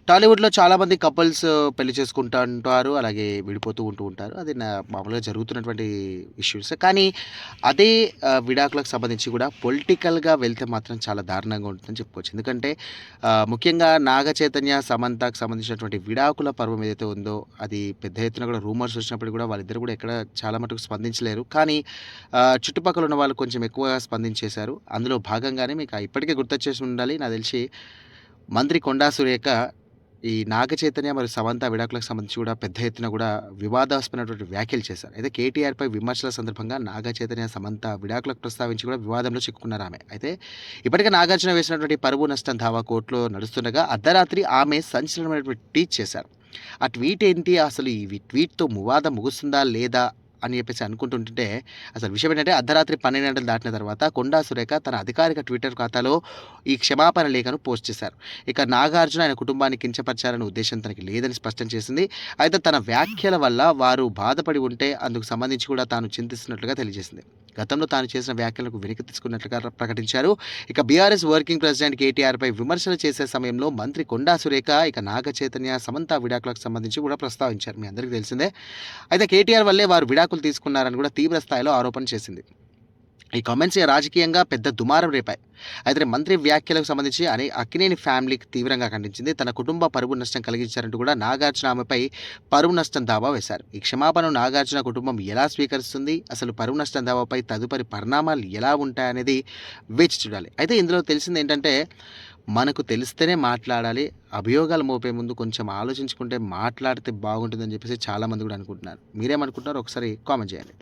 టాలీవుడ్‌లో చాలామంది కపుల్స్ పెళ్లి చేసుకుంటా ఉంటారు. అలాగే విడిపోతూ ఉంటారు. అది మామూలుగా జరుగుతున్నటువంటి ఇష్యూసే. కానీ అదే విడాకులకు సంబంధించి కూడా పొలిటికల్‌గా వెళ్తే మాత్రం చాలా దారుణంగా ఉంటుందని చెప్పుకోవచ్చు. ఎందుకంటే ముఖ్యంగా నాగ చైతన్య, సమంతకి సంబంధించినటువంటి విడాకుల పర్వం ఏదైతే ఉందో అది పెద్ద ఎత్తున కూడా రూమర్స్ వచ్చినప్పుడు కూడా వాళ్ళిద్దరూ కూడా ఎక్కడ చాలా మటుకు స్పందించలేరు. కానీ చుట్టుపక్కల ఉన్న వాళ్ళు కొంచెం ఎక్కువగా స్పందించేశారు. అందులో భాగంగానే మీకు ఇప్పటికే గుర్తొచ్చేసి ఉండాలి నాకు తెలిసి మంత్రి కొండా సురేఖ ఈ నాగ చైతన్య మరియు సమంత విడాకులకు సంబంధించి కూడా పెద్ద ఎత్తున కూడా వివాదాస్పదమైనటువంటి వ్యాఖ్యలు చేశారు. అయితే కేటీఆర్‌పై విమర్శల సందర్భంగా నాగ చైతన్య, సమంత విడాకులకు ప్రస్తావించి కూడా వివాదంలో చిక్కుకున్నారామె. అయితే ఇప్పటికే నాగార్జున వేసినటువంటి పరువు నష్టం దావా కోర్టులో నడుస్తుండగా అర్ధరాత్రి ఆమె సంచలనమైనటువంటి ట్వీట్ చేశారు. ఆ ట్వీట్ ఏంటి? అసలు ఈ ట్వీట్‌తో వివాదం ముగుస్తుందా లేదా అని చెప్పేసి అనుకుంటుంటే అసలు విషయం ఏంటంటే అర్ధరాత్రి 12 గంటలు దాటిన తర్వాత కొండా సురేఖ తన అధికారిక ట్విట్టర్ ఖాతాలో ఈ క్షమాపణ లేఖను పోస్ట్ చేశారు. ఇక నాగార్జున ఆయన కుటుంబాన్ని కించపరిచారనే ఉద్దేశం తనకి లేదని స్పష్టం చేసింది. అయితే తన వ్యాఖ్యల వల్ల వారు బాధపడి ఉంటే అందుకు సంబంధించి కూడా తాను చింతిస్తున్నట్లుగా తెలియజేసింది. గతంలో తాను చేసిన వ్యాఖ్యలకు వెనక్కి తీసుకున్నట్లుగా ప్రకటించారు. ఇక బీఆర్ఎస్ వర్కింగ్ ప్రెసిడెంట్ కేటీఆర్‌పై విమర్శలు చేసే సమయంలో మంత్రి కొండా సురేఖ, ఇక నాగ చైతన్య, సమంత విడాకులకు సంబంధించి కూడా ప్రస్తావించారు. మీ అందరికీ తెలిసిందే. అయితే కేటీఆర్ వల్లే వారు విడాకులు తీసుకున్నారని కూడా తీవ్ర స్థాయిలో ఆరోపణ చేసింది. ఈ కామెంట్స్ రాజకీయంగా పెద్ద దుమారం రేపాయి. అయితే మంత్రి వ్యాఖ్యలకు సంబంధించి అక్కినేని ఫ్యామిలీకి తీవ్రంగా ఖండించింది. తన కుటుంబ పరువు నష్టం కలిగించారంటూ కూడా నాగార్జున ఆమెపై పరువు నష్టం దావా వేశారు. ఈ క్షమాపణను నాగార్జున కుటుంబం ఎలా స్వీకరిస్తుంది, అసలు పరువు నష్టం దావాపై తదుపరి పరిణామాలు ఎలా ఉంటాయనేది వేచి చూడాలి. అయితే ఇందులో తెలిసింది ఏంటంటే మనకు తెలిస్తేనే మాట్లాడాలి. అభియోగాలు మోపే ముందు కొంచెం ఆలోచించుకుంటే మాట్లాడితే బాగుంటుందని చెప్పేసి చాలామంది కూడా అనుకుంటున్నారు. మీరేమనుకుంటున్నారో ఒకసారి కామెంట్ చేయండి.